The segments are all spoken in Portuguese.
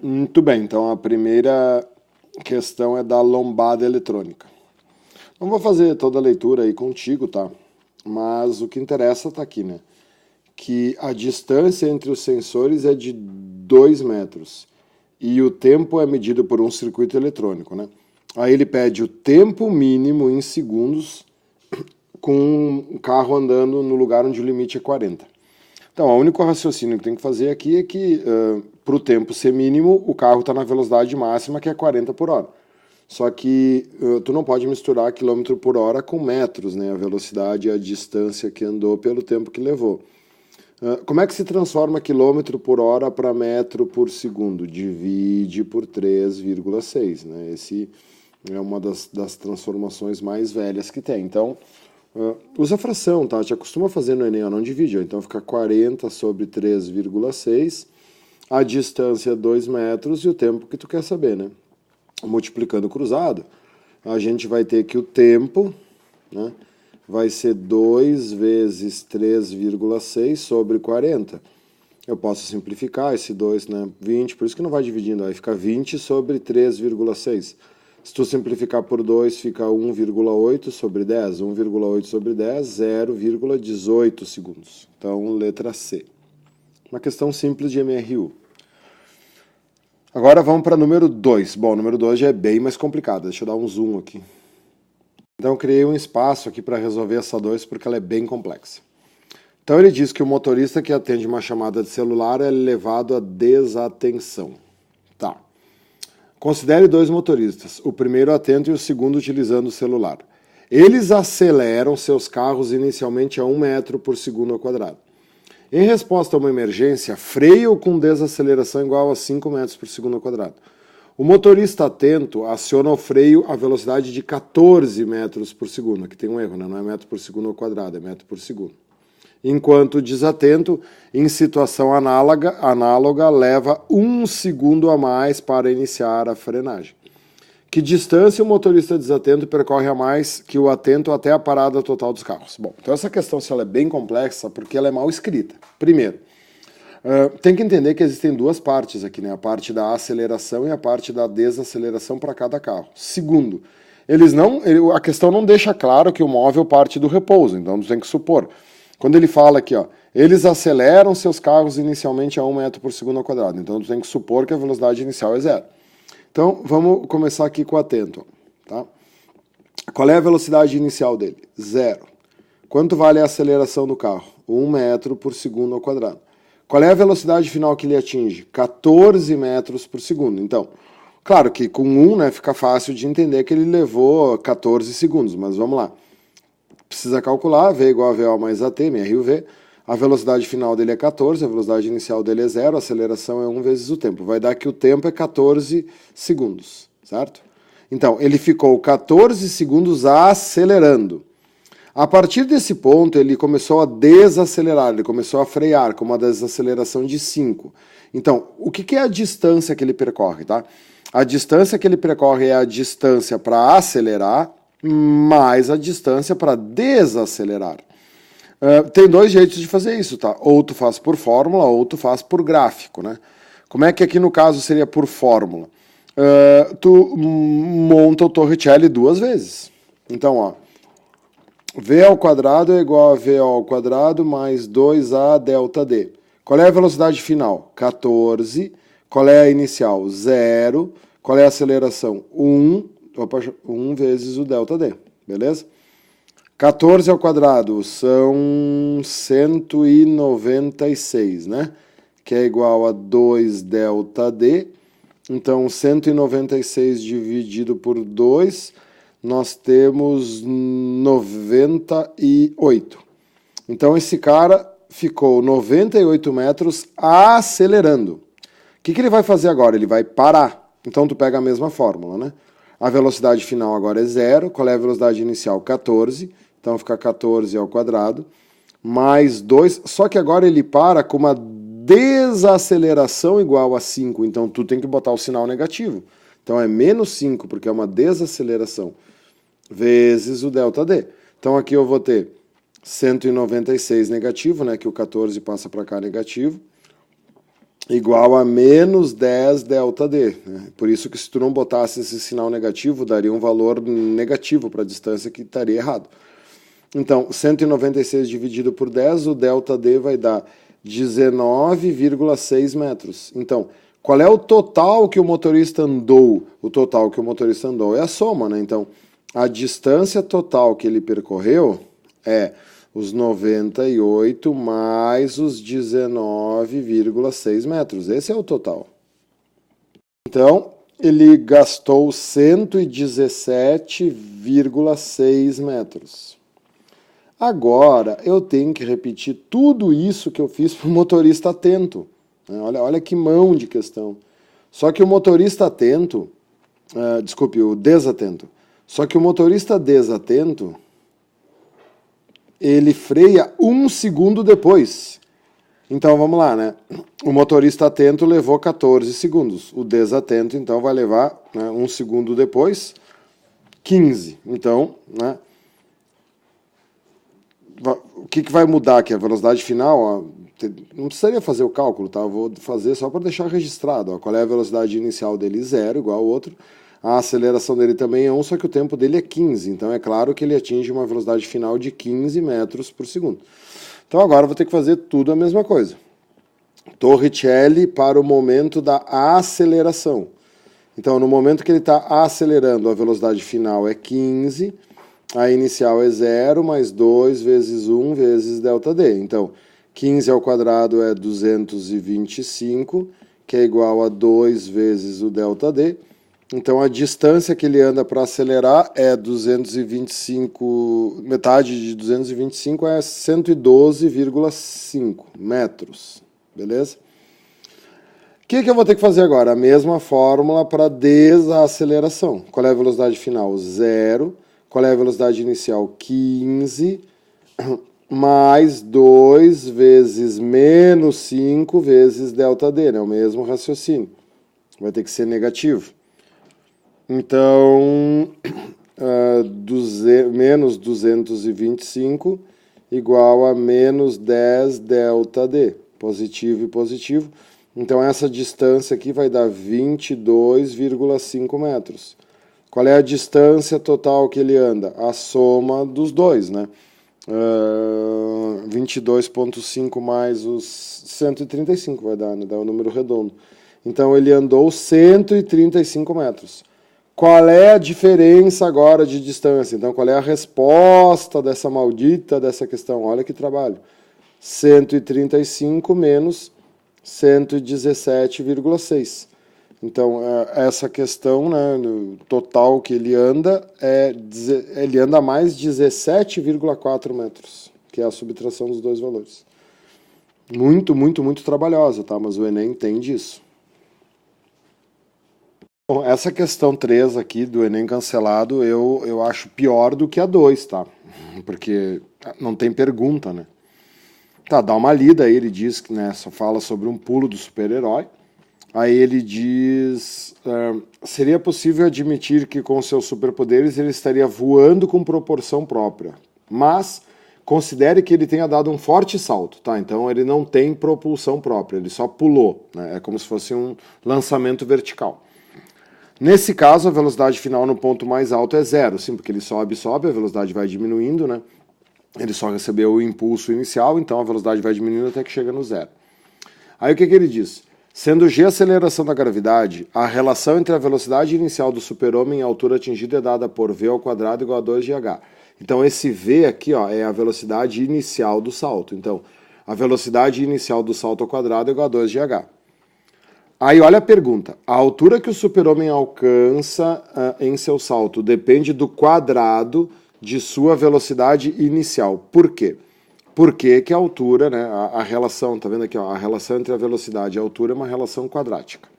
Muito bem, então a primeira questão é da lombada eletrônica. Não vou fazer toda a leitura aí contigo, tá? Mas o que interessa tá aqui, né? Que a distância entre os sensores é de 2 metros e o tempo é medido por um circuito eletrônico, né? Aí ele pede o tempo mínimo em segundos com um carro andando no lugar onde o limite é 40. Então, o único raciocínio que tem que fazer aqui é que, para o tempo ser mínimo, o carro está na velocidade máxima, que é 40 por hora. Só que tu não pode misturar quilômetro por hora com metros, né? A velocidade e a distância que andou pelo tempo que levou. Como é que se transforma quilômetro por hora para metro por segundo? Divide por 3,6, né? Esse é uma das transformações mais velhas que tem. Então, usa fração, tá? Te acostuma a fazer no Enem, não divide. Então fica 40 sobre 3,6, a distância 2 metros e o tempo que tu quer saber, né? Multiplicando cruzado, a gente vai ter que o tempo, né, vai ser 2 vezes 3,6 sobre 40. Eu posso simplificar esse 2, né? 20, por isso que não vai dividindo, aí fica 20 sobre 3,6. Se tu simplificar por 2, fica 1,8 sobre 10. 1,8 sobre 10, 0,18 segundos. Então, letra C. Uma questão simples de MRU. Agora vamos para número 2. Bom, número 2 já é bem mais complicado. Deixa eu dar um zoom aqui. Então, eu criei um espaço aqui para resolver essa 2 porque ela é bem complexa. Então, ele diz que o motorista que atende uma chamada de celular é levado à desatenção. Tá. Considere dois motoristas, o primeiro atento e o segundo utilizando o celular. Eles aceleram seus carros inicialmente a 1 metro por segundo ao quadrado. Em resposta a uma emergência, freiam com desaceleração igual a 5 metros por segundo ao quadrado. O motorista atento aciona o freio a velocidade de 14 metros por segundo. Aqui tem um erro, né? Não é metro por segundo ao quadrado, é metro por segundo. Enquanto o desatento, em situação análoga, leva 1 segundo a mais para iniciar a frenagem. Que distância o motorista desatento percorre a mais que o atento até a parada total dos carros? Bom, então essa questão se ela é bem complexa porque ela é mal escrita. Primeiro, tem que entender que existem duas partes aqui, né? A parte da aceleração e a parte da desaceleração para cada carro. Segundo, a questão não deixa claro que o móvel parte do repouso, então tu tem que supor. Quando ele fala aqui, ó, eles aceleram seus carros inicialmente a 1 metro por segundo ao quadrado. Então, tu tem que supor que a velocidade inicial é 0. Então, vamos começar aqui com o atento. Tá? Qual é a velocidade inicial dele? 0. Quanto vale a aceleração do carro? 1 metro por segundo ao quadrado. Qual é a velocidade final que ele atinge? 14 metros por segundo. Então, claro que com 1, né, fica fácil de entender que ele levou 14 segundos, mas vamos lá. Precisa calcular, V igual a VO mais AT, MRUV. A velocidade final dele é 14, a velocidade inicial dele é 0, a aceleração é 1 vezes o tempo. Vai dar que o tempo é 14 segundos, certo? Então, ele ficou 14 segundos acelerando. A partir desse ponto, ele começou a desacelerar, ele começou a frear com uma desaceleração de 5. Então, o que é a distância que ele percorre, tá? A distância que ele percorre é a distância para acelerar, mais a distância para desacelerar. Tem dois jeitos de fazer isso, tá? Ou tu faz por fórmula, ou tu faz por gráfico, né? Como é que aqui no caso seria por fórmula? Tu monta o Torricelli duas vezes. Então, ó, V ao quadrado é igual a V ao quadrado mais 2A delta D. Qual é a velocidade final? 14. Qual é a inicial? 0. Qual é a aceleração? 1. 1 vezes o delta D, beleza? 14 ao quadrado são 196, né? Que é igual a 2 delta D. Então, 196 dividido por 2, nós temos 98. Então, esse cara ficou 98 metros acelerando. O que ele vai fazer agora? Ele vai parar. Então, tu pega a mesma fórmula, né? A velocidade final agora é 0. Qual é a velocidade inicial? 14. Então fica 14 ao quadrado. Mais 2. Só que agora ele para com uma desaceleração igual a 5. Então tu tem que botar o sinal negativo. Então é menos 5, porque é uma desaceleração. Vezes o delta D. Então aqui eu vou ter 196 negativo, né? Que o 14 passa para cá negativo. igual a menos 10 ΔD. Né? Por isso que se tu não botasse esse sinal negativo, daria um valor negativo para a distância que estaria errado. Então, 196 dividido por 10, o ΔD vai dar 19,6 metros. Então, qual é o total que o motorista andou? O total que o motorista andou é a soma, né? Então, a distância total que ele percorreu é os 98 mais os 19,6 metros. Esse é o total. Então, ele gastou 117,6 metros. Agora, eu tenho que repetir tudo isso que eu fiz para o motorista atento. Olha que mão de questão. Só que o motorista atento, o desatento. Só que o motorista desatento, ele freia 1 segundo depois. Então vamos lá, né? O motorista atento levou 14 segundos. O desatento, então, vai levar 1 segundo depois, 15. Então, né? O que vai mudar aqui? A velocidade final, ó, não precisaria fazer o cálculo, tá? Eu vou fazer só para deixar registrado. Ó, qual é a velocidade inicial dele? 0, igual ao outro. A aceleração dele também é 1, só que o tempo dele é 15. Então é claro que ele atinge uma velocidade final de 15 metros por segundo. Então agora eu vou ter que fazer tudo a mesma coisa. Torricelli para o momento da aceleração. Então no momento que ele está acelerando, a velocidade final é 15. A inicial é 0 mais 2 vezes 1 vezes ΔD. Então, 15 ao quadrado é 225, que é igual a 2 vezes o ΔD. Então, a distância que ele anda para acelerar é 225, metade de 225 é 112,5 metros. Beleza? O que eu vou ter que fazer agora? A mesma fórmula para desaceleração. Qual é a velocidade final? 0. Qual é a velocidade inicial? 15, mais 2 vezes menos 5 vezes ΔD, né? O mesmo raciocínio. Vai ter que ser negativo. Então, menos 225 igual a menos 10 ΔD. Positivo e positivo. Então, essa distância aqui vai dar 22,5 metros. Qual é a distância total que ele anda? A soma dos dois, né? 22,5 mais os 135 vai dar, né? Dá um número redondo. Então ele andou 135 metros. Qual é a diferença agora de distância? Então qual é a resposta dessa maldita dessa questão? Olha que trabalho. 135 menos 117,6. Então, essa questão, né, no total que ele anda mais 17,4 metros, que é a subtração dos dois valores. Muito, muito, muito trabalhosa, tá? Mas o Enem tem disso. Bom, essa questão 3 aqui do Enem cancelado, eu acho pior do que a 2, tá? Porque não tem pergunta, né? Tá, dá uma lida aí, ele diz que, né, só fala sobre um pulo do super-herói. Aí ele diz, seria possível admitir que com seus superpoderes ele estaria voando com proporção própria, mas considere que ele tenha dado um forte salto, tá? Então ele não tem propulsão própria, ele só pulou, né? É como se fosse um lançamento vertical. Nesse caso, a velocidade final no ponto mais alto é 0, sim, porque ele sobe, a velocidade vai diminuindo, né? Ele só recebeu o impulso inicial, então a velocidade vai diminuindo até que chega no 0. Aí o que ele diz? Sendo g a aceleração da gravidade, a relação entre a velocidade inicial do super-homem e a altura atingida é dada por v ao quadrado igual a 2gh. Então esse v aqui, ó, é a velocidade inicial do salto. Então a velocidade inicial do salto ao quadrado é igual a 2gh. Aí olha a pergunta. A altura que o super-homem alcança em seu salto depende do quadrado de sua velocidade inicial. Por quê? Porque que a altura, né, a relação, tá vendo aqui, ó, a relação entre a velocidade e a altura é uma relação quadrática.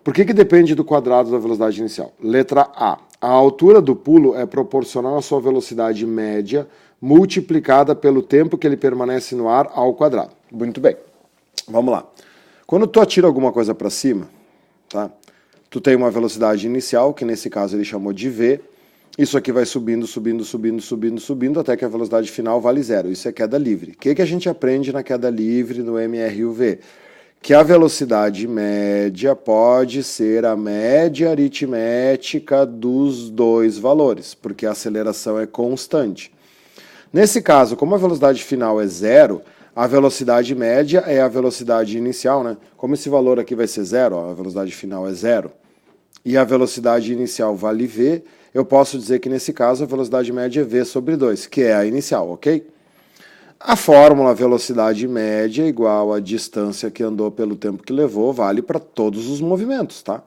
Por que depende do quadrado da velocidade inicial? Letra A. A altura do pulo é proporcional à sua velocidade média multiplicada pelo tempo que ele permanece no ar ao quadrado. Muito bem. Vamos lá. Quando tu atira alguma coisa para cima, tá? Tu tem uma velocidade inicial, que nesse caso ele chamou de v. Isso aqui vai subindo, até que a velocidade final vale 0. Isso é queda livre. O que a gente aprende na queda livre no MRUV? que a velocidade média pode ser a média aritmética dos dois valores, porque a aceleração é constante. Nesse caso, como a velocidade final é zero, a velocidade média é a velocidade inicial, né? Como esse valor aqui vai ser zero, ó, a velocidade final é zero, e a velocidade inicial vale v, eu posso dizer que nesse caso a velocidade média é v sobre 2, que é a inicial, ok? A fórmula velocidade média igual a distância que andou pelo tempo que levou vale para todos os movimentos, tá?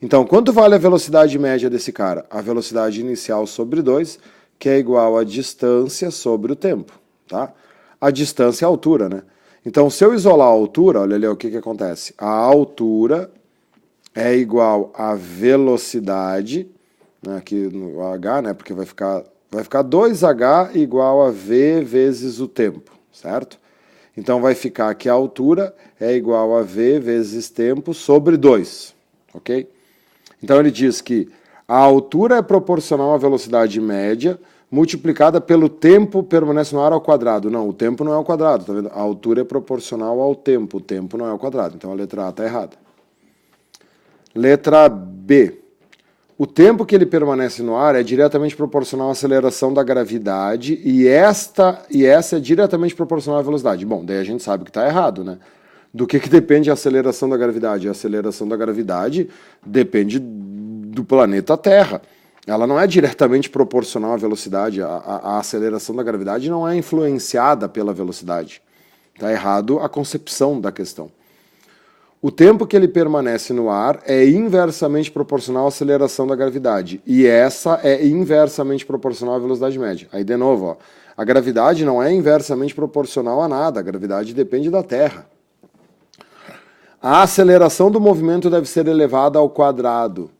Então, quanto vale a velocidade média desse cara? A velocidade inicial sobre 2, que é igual a distância sobre o tempo, tá? A distância é a altura, né? Então, se eu isolar a altura, olha ali o que acontece. A altura é igual a velocidade, né, aqui no h, né, porque vai ficar 2h igual a v vezes o tempo, certo? Então vai ficar que a altura é igual a v vezes tempo sobre 2, ok? Então ele diz que a altura é proporcional à velocidade média multiplicada pelo tempo permanece no ar ao quadrado. Não, o tempo não é ao quadrado, tá vendo? A altura é proporcional ao tempo, o tempo não é ao quadrado. Então a letra A está errada. Letra B. O tempo que ele permanece no ar é diretamente proporcional à aceleração da gravidade e essa é diretamente proporcional à velocidade. Bom, daí a gente sabe que está errado, né? Do que depende a aceleração da gravidade? A aceleração da gravidade depende do planeta Terra. Ela não é diretamente proporcional à velocidade. A aceleração da gravidade não é influenciada pela velocidade. Está errado a concepção da questão. O tempo que ele permanece no ar é inversamente proporcional à aceleração da gravidade. E essa é inversamente proporcional à velocidade média. Aí, de novo, ó, a gravidade não é inversamente proporcional a nada. A gravidade depende da Terra. A aceleração do movimento deve ser elevada ao quadrado,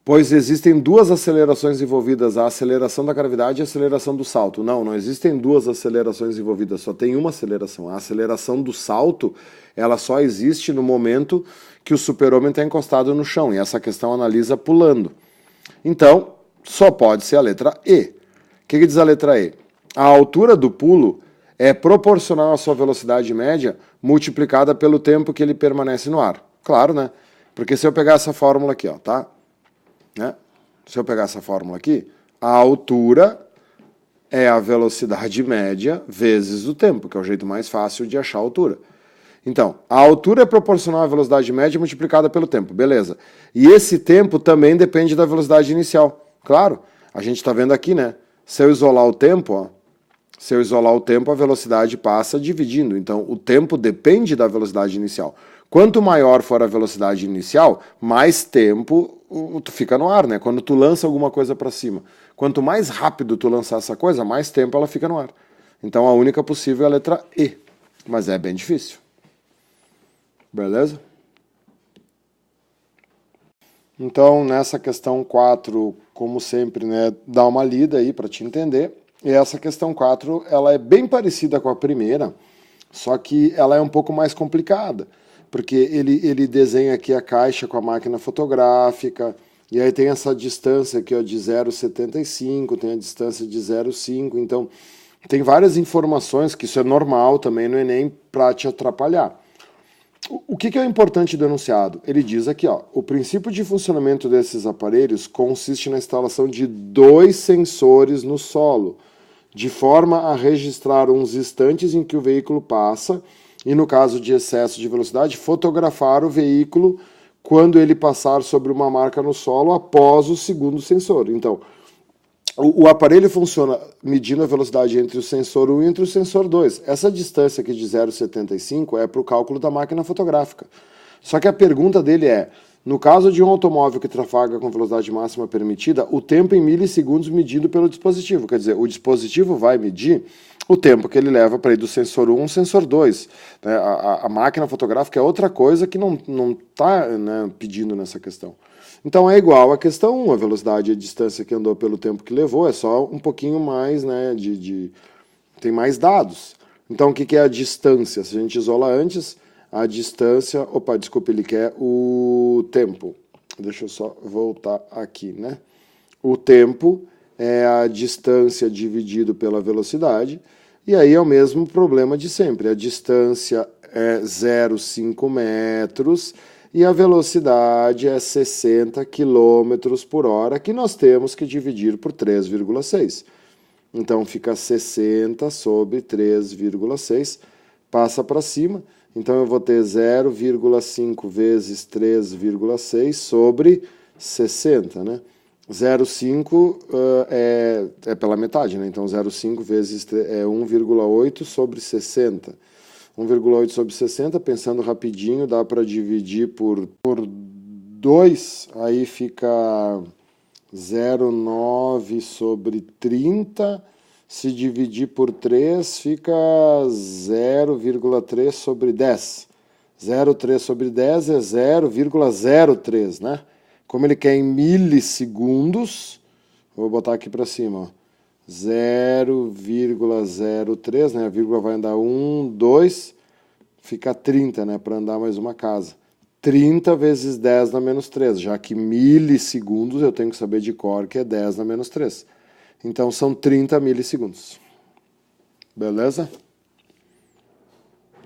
pois existem duas acelerações envolvidas, a aceleração da gravidade e a aceleração do salto. Não existem duas acelerações envolvidas, só tem uma aceleração. A aceleração do salto, ela só existe no momento que o super-homem está encostado no chão, e essa questão analisa pulando. Então, só pode ser a letra E. O que diz a letra E? A altura do pulo é proporcional à sua velocidade média multiplicada pelo tempo que ele permanece no ar. Claro, né? Porque se eu pegar essa fórmula aqui, ó, tá? Né? Se eu pegar essa fórmula aqui, a altura é a velocidade média vezes o tempo, que é o jeito mais fácil de achar a altura. Então, a altura é proporcional à velocidade média multiplicada pelo tempo, beleza. E esse tempo também depende da velocidade inicial. Claro, a gente está vendo aqui, né? Se eu isolar o tempo, ó, a velocidade passa dividindo. Então, o tempo depende da velocidade inicial. Quanto maior for a velocidade inicial, mais tempo tu fica no ar, né? Quando tu lança alguma coisa para cima. Quanto mais rápido tu lançar essa coisa, mais tempo ela fica no ar. Então, a única possível é a letra E. Mas é bem difícil. Beleza? Então, nessa questão 4, como sempre, né, dá uma lida aí para te entender. E essa questão 4, ela é bem parecida com a primeira, só que ela é um pouco mais complicada, porque ele desenha aqui a caixa com a máquina fotográfica, e aí tem essa distância aqui ó, de 0,75, tem a distância de 0,5, então tem várias informações, que isso é normal também no Enem, para te atrapalhar. O que é importante do enunciado? Ele diz aqui, ó, o princípio de funcionamento desses aparelhos consiste na instalação de 2 sensores no solo, de forma a registrar uns instantes em que o veículo passa e, no caso de excesso de velocidade, fotografar o veículo quando ele passar sobre uma marca no solo após o segundo sensor. Então, o aparelho funciona medindo a velocidade entre o sensor 1 e entre o sensor 2. Essa distância aqui de 0,75 é para o cálculo da máquina fotográfica. Só que a pergunta dele é, no caso de um automóvel que trafega com velocidade máxima permitida, o tempo em milissegundos medido pelo dispositivo. Quer dizer, o dispositivo vai medir o tempo que ele leva para ir do sensor 1 ao sensor 2. Né? A máquina fotográfica é outra coisa que não está, né, pedindo nessa questão. Então é igual à questão 1, a velocidade e a distância que andou pelo tempo que levou, é só um pouquinho mais, né, tem mais dados. Então o que é a distância? Se a gente isola antes, a distância, ele quer o tempo. Deixa eu só voltar aqui, né? O tempo é a distância dividido pela velocidade, e aí é o mesmo problema de sempre. A distância é 0,5 metros e a velocidade é 60 km por hora, que nós temos que dividir por 3,6. Então fica 60 sobre 3,6, passa para cima. Então eu vou ter 0,5 vezes 3,6 sobre 60, né? 0,5 é pela metade, né? Então 0,5 vezes é 1,8 sobre 60. 1,8 sobre 60, pensando rapidinho, dá para dividir por 2, aí fica 0,9 sobre 30, se dividir por 3 fica 0,3 sobre 10. 0,3 sobre 10 é 0,03, né? Como ele quer em milissegundos, vou botar aqui para cima, ó. 0,03, né? A vírgula vai andar 1, 2, fica 30, né? Para andar mais uma casa. 30 vezes 10 na menos 3, já que milissegundos eu tenho que saber de cor que é 10 na menos 3. Então são 30 milissegundos. Beleza?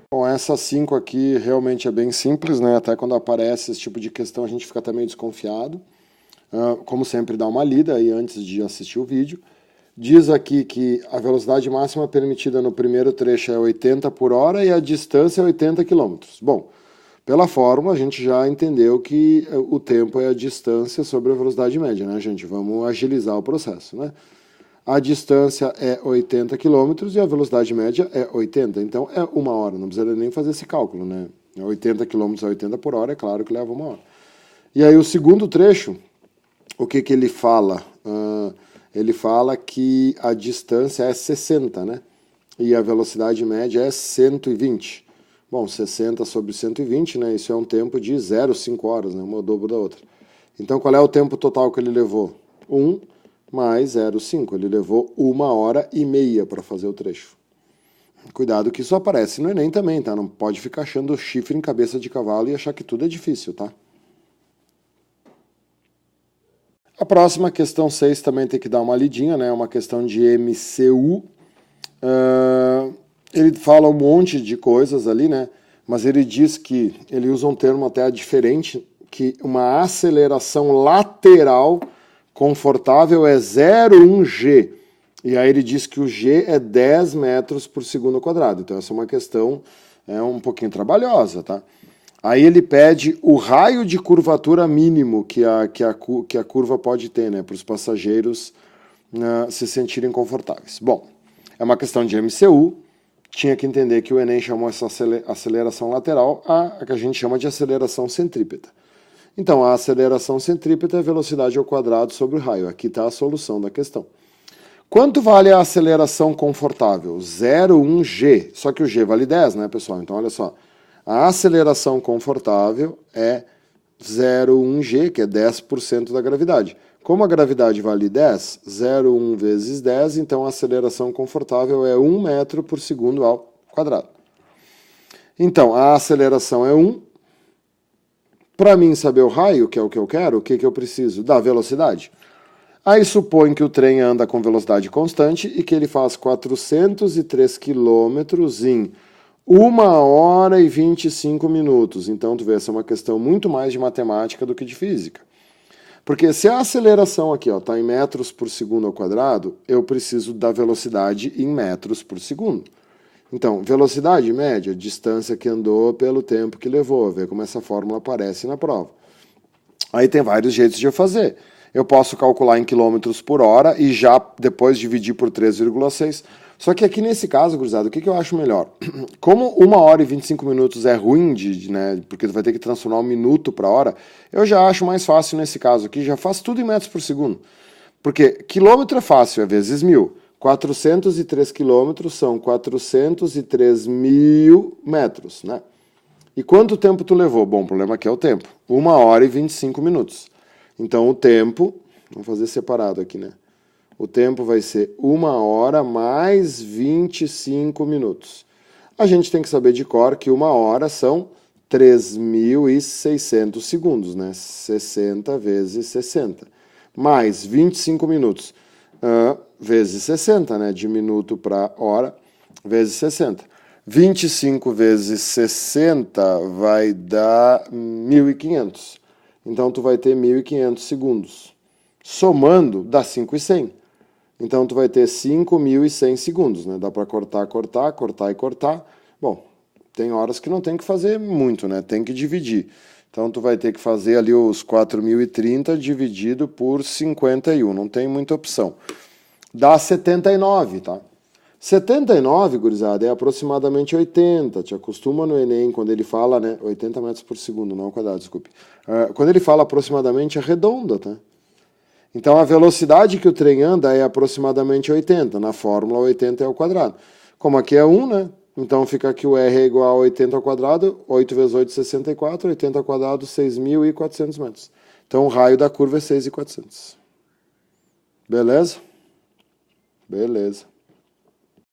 Bom, essa 5 aqui realmente é bem simples, né? Até quando aparece esse tipo de questão a gente fica até meio desconfiado. Como sempre, dá uma lida aí antes de assistir o vídeo. Diz aqui que a velocidade máxima permitida no primeiro trecho é 80 por hora e a distância é 80 km. Bom, pela fórmula a gente já entendeu que o tempo é a distância sobre a velocidade média, né, gente? Vamos agilizar o processo, né? A distância é 80 km e a velocidade média é 80, então é 1 hora, não precisa nem fazer esse cálculo, né? 80 km a 80 por hora, é claro que leva 1 hora. E aí o segundo trecho, o que ele fala? Ele fala que a distância é 60, né? E a velocidade média é 120. Bom, 60 sobre 120, né? Isso é um tempo de 0,5 horas, né? Uma dobro da outra. Então qual é o tempo total que ele levou? 1 mais 0,5. Ele levou 1 hora e meia para fazer o trecho. Cuidado que isso aparece no Enem também, tá? Não pode ficar achando chifre em cabeça de cavalo e achar que tudo é difícil, tá? A próxima, questão 6, também tem que dar uma lidinha, né? É uma questão de MCU. Ele fala um monte de coisas ali, né? Mas ele diz que, ele usa um termo até diferente, que uma aceleração lateral confortável é 0,1 G. E aí ele diz que o G é 10 metros por segundo ao quadrado. Então essa é uma questão um pouquinho trabalhosa, tá? Aí ele pede o raio de curvatura mínimo que a curva pode ter, né? Para os passageiros se sentirem confortáveis. Bom, é uma questão de MCU. Tinha que entender que o Enem chamou essa aceleração lateral a que a gente chama de aceleração centrípeta. Então, a aceleração centrípeta é velocidade ao quadrado sobre o raio. Aqui está a solução da questão. Quanto vale a aceleração confortável? 0,1 G. Só que o G vale 10, né, pessoal? Então, olha só. A aceleração confortável é 0,1 G, que é 10% da gravidade. Como a gravidade vale 10, 0,1 vezes 10, então a aceleração confortável é 1 metro por segundo ao quadrado. Então, a aceleração é 1. Para mim saber o raio, que é o que eu quero, o que eu preciso? Da velocidade. Aí supõe que o trem anda com velocidade constante e que ele faz 403 km em 1 hora e 25 minutos. Então, tu vê, essa é uma questão muito mais de matemática do que de física. Porque se a aceleração aqui está em metros por segundo ao quadrado, eu preciso da velocidade em metros por segundo. Então, velocidade média, distância que andou pelo tempo que levou. Vê como essa fórmula aparece na prova. Aí tem vários jeitos de eu fazer. Eu posso calcular em quilômetros por hora e já depois dividir por 3,6. Só que aqui nesse caso, gurizada, o que eu acho melhor? Como 1 hora e 25 minutos é ruim, né, porque tu vai ter que transformar um minuto para hora, eu já acho mais fácil nesse caso aqui, já faço tudo em metros por segundo. Porque quilômetro é fácil, é vezes 1.000. 403 quilômetros são 403 mil metros, né? E quanto tempo tu levou? Bom, o problema aqui é o tempo. 1 hora e 25 minutos. Então o tempo, vamos fazer separado aqui, né? O tempo vai ser 1 hora mais 25 minutos. A gente tem que saber de cor que 1 hora são 3.600 segundos, né? 60 vezes 60. Mais 25 minutos vezes 60, né? De minuto para hora, vezes 60. 25 vezes 60 vai dar 1.500. Então, tu vai ter 1.500 segundos. Somando, dá 5.100. Então, tu vai ter 5.100 segundos, né? Dá para cortar e cortar. Bom, tem horas que não tem que fazer muito, né? Tem que dividir. Então, tu vai ter que fazer ali os 4.030 dividido por 51. Não tem muita opção. Dá 79, tá? 79, gurizada, é aproximadamente 80. Te acostuma no Enem, quando ele fala, né? 80 metros por segundo, não quadrado, desculpe. Quando ele fala aproximadamente, é redonda, tá? Então, a velocidade que o trem anda é aproximadamente 80. Na fórmula, 80 é ao quadrado. Como aqui é 1, né? Então, fica aqui o R é igual a 80 ao quadrado. 8 vezes 8, 64. 80 ao quadrado, 6.400 metros. Então, o raio da curva é 6.400. Beleza? Beleza.